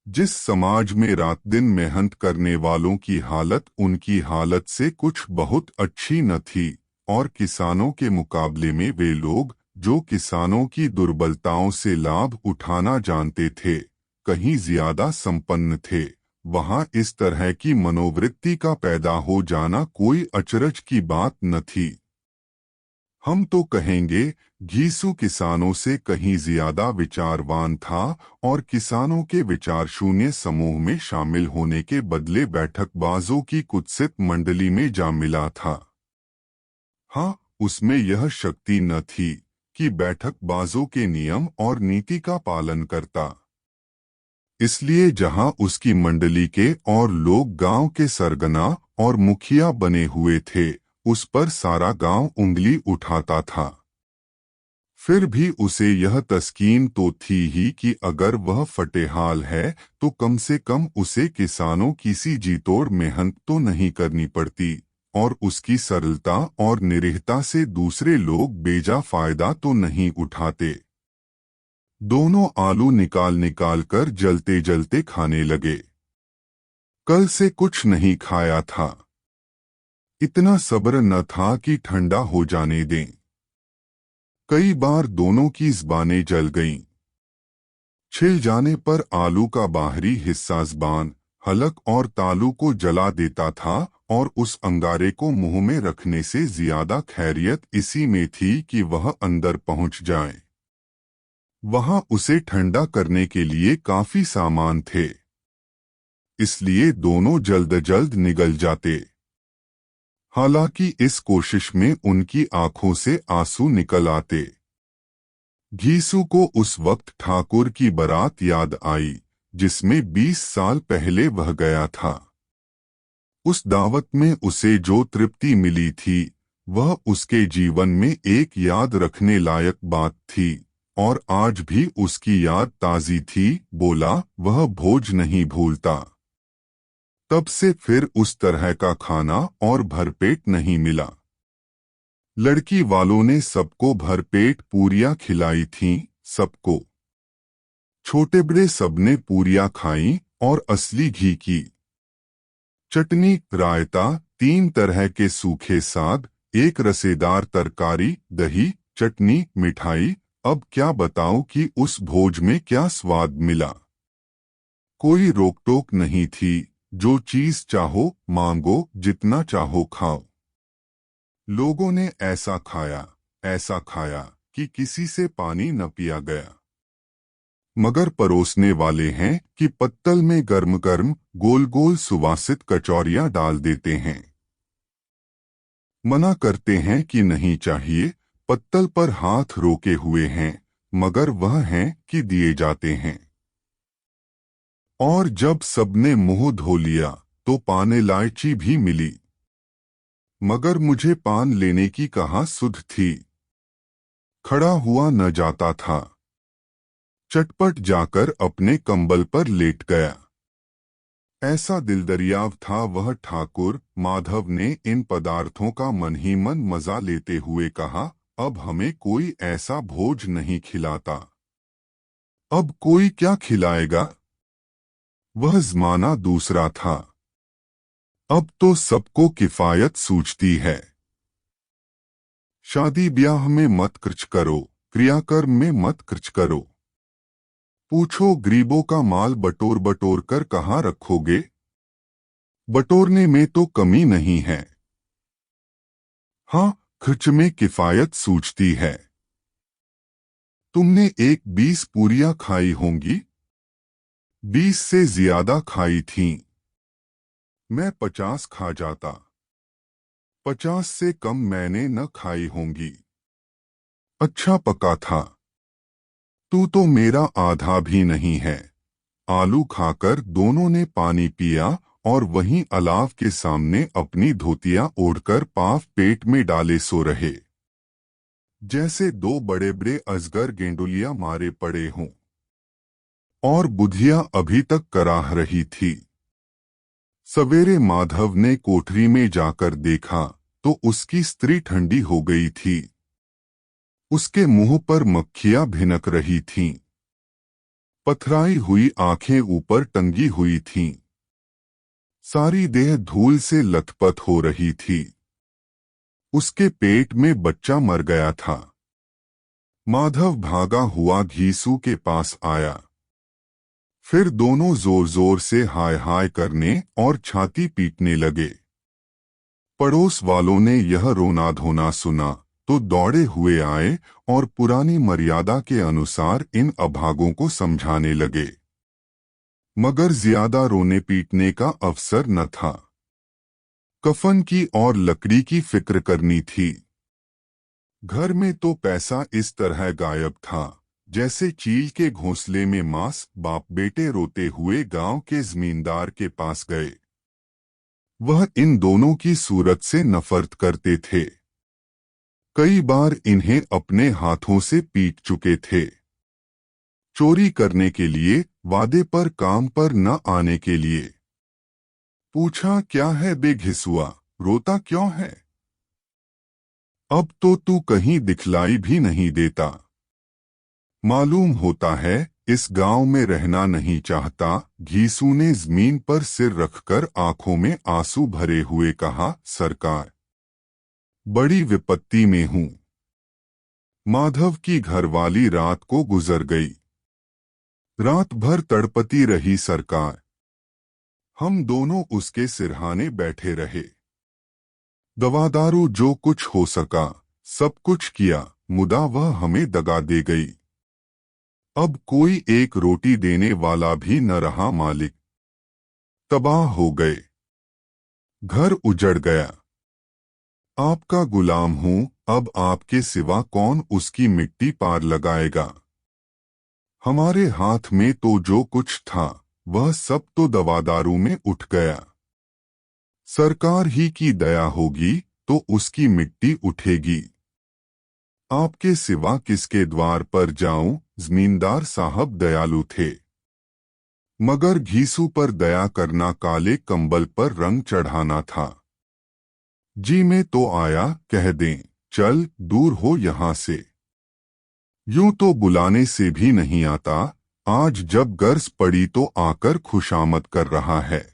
जिस समाज में रात दिन मेहनत करने वालों की हालत उनकी हालत से कुछ बहुत अच्छी न थी, और किसानों के मुकाबले में वे लोग जो किसानों की दुर्बलताओं से लाभ उठाना जानते थे, कहीं ज्यादा संपन्न थे, वहां इस तरह की मनोवृत्ति का पैदा हो जाना कोई अचरज की बात न थी। हम तो कहेंगे घीसू किसानों से कहीं ज्यादा विचारवान था और किसानों के विचार शून्य समूह में शामिल होने के बदले बैठकबाजों की कुत्सित मंडली में जा मिला था। हाँ, उसमें यह शक्ति न थी कि बैठकबाजों के नियम और नीति का पालन करता। इसलिए जहां उसकी मंडली के और लोग गांव के सरगना और मुखिया बने हुए थे, उस पर सारा गांव उंगली उठाता था। फिर भी उसे यह तस्कीन तो थी ही कि अगर वह फटेहाल है तो कम से कम उसे किसानों की सी जीतोड़ मेहनत तो नहीं करनी पड़ती, और उसकी सरलता और निरीहता से दूसरे लोग बेजा फायदा तो नहीं उठाते। दोनों आलू निकाल निकाल कर जलते जलते खाने लगे। कल से कुछ नहीं खाया था। इतना सब्र न था कि ठंडा हो जाने दें। कई बार दोनों की ज़बानें जल गईं। छिल जाने पर आलू का बाहरी हिस्सा ज़बान, हलक और तालू को जला देता था, और उस अंगारे को मुंह में रखने से ज्यादा खैरियत इसी में थी कि वह अंदर पहुंच जाए। वहां उसे ठंडा करने के लिए काफी सामान थे, इसलिए दोनों जल्द जल्द निगल जाते। हालांकि इस कोशिश में उनकी आंखों से आंसू निकल आते। घीसू को उस वक्त ठाकुर की बारात याद आई जिसमें 20 साल पहले वह गया था। उस दावत में उसे जो तृप्ति मिली थी वह उसके जीवन में एक याद रखने लायक बात थी, और आज भी उसकी याद ताज़ी थी। बोला, वह भोज नहीं भूलता। तब से फिर उस तरह का खाना और भरपेट नहीं मिला। लड़की वालों ने सबको भरपेट पूरियां खिलाई थीं, सबको। छोटे बड़े सबने पूरियां खाईं, और असली घी की चटनी, रायता, 3 तरह के सूखे साग, एक रसेदार तरकारी, दही, चटनी, मिठाई। अब क्या बताऊं कि उस भोज में क्या स्वाद मिला। कोई रोक टोक नहीं थी, जो चीज चाहो मांगो, जितना चाहो खाओ। लोगों ने ऐसा खाया कि किसी से पानी न पिया गया। मगर परोसने वाले हैं कि पत्तल में गर्म गर्म गोल गोल सुवासित कचौरियां डाल देते हैं। मना करते हैं कि नहीं चाहिए, पत्तल पर हाथ रोके हुए हैं, मगर वह हैं कि दिए जाते हैं। और जब सबने मुंह धो लिया तो पान इलायची भी मिली, मगर मुझे पान लेने की कहाँ सुध थी। खड़ा हुआ न जाता था। चटपट जाकर अपने कंबल पर लेट गया। ऐसा दिलदरियाव था वह ठाकुर। माधव ने इन पदार्थों का मन ही मन मजा लेते हुए कहा, अब हमें कोई ऐसा भोज नहीं खिलाता। अब कोई क्या खिलाएगा। वह ज़माना दूसरा था। अब तो सबको किफायत सूझती है। शादी ब्याह में मत खर्च करो, क्रियाकर्म में मत खर्च करो। पूछो गरीबों का माल बटोर बटोर कर कहाँ रखोगे। बटोरने में तो कमी नहीं है। हाँ, खर्च में किफायत सूझती है। तुमने 20 पूरियां खाई होंगी। 20 से ज्यादा खाई थीं। मैं 50 खा जाता। 50 से कम मैंने न खाई होंगी। अच्छा पका था। तू तो मेरा आधा भी नहीं है। आलू खाकर दोनों ने पानी पिया, और वहीं अलाव के सामने अपनी धोतियां ओढ़कर पाव पेट में डाले सो रहे, जैसे 2 बड़े बड़े अजगर गेंडुलिया मारे पड़े हों। और बुधिया अभी तक कराह रही थी। सवेरे माधव ने कोठरी में जाकर देखा तो उसकी स्त्री ठंडी हो गई थी। उसके मुंह पर मक्खियां भिनक रही थीं। पथराई हुई आंखें ऊपर टंगी हुई थीं। सारी देह धूल से लथपथ हो रही थी। उसके पेट में बच्चा मर गया था। माधव भागा हुआ घीसू के पास आया। फिर दोनों जोर जोर से हाय हाय करने और छाती पीटने लगे। पड़ोस वालों ने यह रोना धोना सुना तो दौड़े हुए आए और पुरानी मर्यादा के अनुसार इन अभागों को समझाने लगे, मगर ज्यादा रोने पीटने का अवसर न था। कफन की और लकड़ी की फिक्र करनी थी। घर में तो पैसा इस तरह गायब था जैसे चील के घोंसले में मांस। बाप बेटे रोते हुए गांव के जमींदार के पास गए। वह इन दोनों की सूरत से नफरत करते थे। कई बार इन्हें अपने हाथों से पीट चुके थे। चोरी करने के लिए, वादे पर काम पर न आने के लिए। पूछा, क्या है बे घिसुआ, रोता क्यों है? अब तो तू कहीं दिखलाई भी नहीं देता। मालूम होता है इस गांव में रहना नहीं चाहता। घीसू ने जमीन पर सिर रखकर आंखों में आंसू भरे हुए कहा, सरकार, बड़ी विपत्ति में हूं। माधव की घरवाली रात को गुजर गई। रात भर तड़पती रही सरकार। हम दोनों उसके सिरहाने बैठे रहे। दवादारू जो कुछ हो सका सब कुछ किया, मुदा वह हमें दगा दे गई। अब कोई एक रोटी देने वाला भी न रहा मालिक। तबाह हो गए। घर उजड़ गया। आपका गुलाम हूं, अब आपके सिवा कौन उसकी मिट्टी पार लगाएगा? हमारे हाथ में तो जो कुछ था वह सब तो दवादारू में उठ गया। सरकार ही की दया होगी तो उसकी मिट्टी उठेगी। आपके सिवा किसके द्वार पर जाऊं? जमींदार साहब दयालु थे, मगर घीसू पर दया करना काले कंबल पर रंग चढ़ाना था। जी में तो आया, कह दें, चल दूर हो यहां से। यूं तो बुलाने से भी नहीं आता, आज जब गर्ज पड़ी तो आकर खुशामद कर रहा है।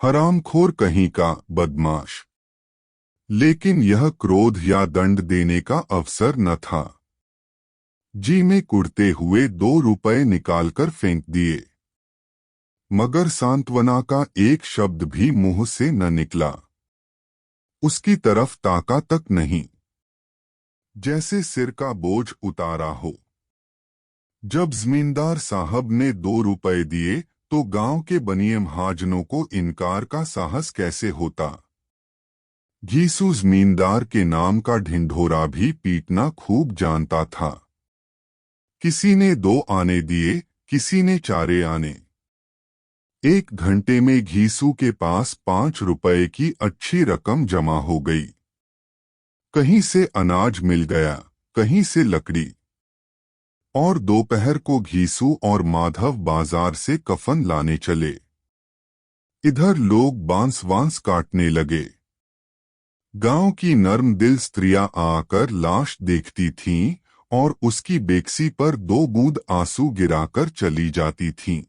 हरामखोर कहीं का बदमाश। लेकिन यह क्रोध या दंड देने का अवसर न था। जी में कुड़ते हुए 2 रुपए निकालकर फेंक दिए, मगर सांत्वना का एक शब्द भी मुंह से न निकला। उसकी तरफ ताका तक नहीं, जैसे सिर का बोझ उतारा हो। जब जमींदार साहब ने 2 रुपए दिए तो गांव के बनिए महाजनों को इनकार का साहस कैसे होता? घीसू जमींदार के नाम का ढिंढोरा भी पीटना खूब जानता था। किसी ने 2 आने दिए, किसी ने 4 आने। 1 घंटे में घीसू के पास 5 रुपए की अच्छी रकम जमा हो गई। कहीं से अनाज मिल गया, कहीं से लकड़ी। और दोपहर को घीसू और माधव बाजार से कफन लाने चले। इधर लोग बांस वांस काटने लगे। गांव की नर्म दिल स्त्रियां आकर लाश देखती थीं और उसकी बेकसी पर 2 बूंद आंसू गिराकर चली जाती थीं।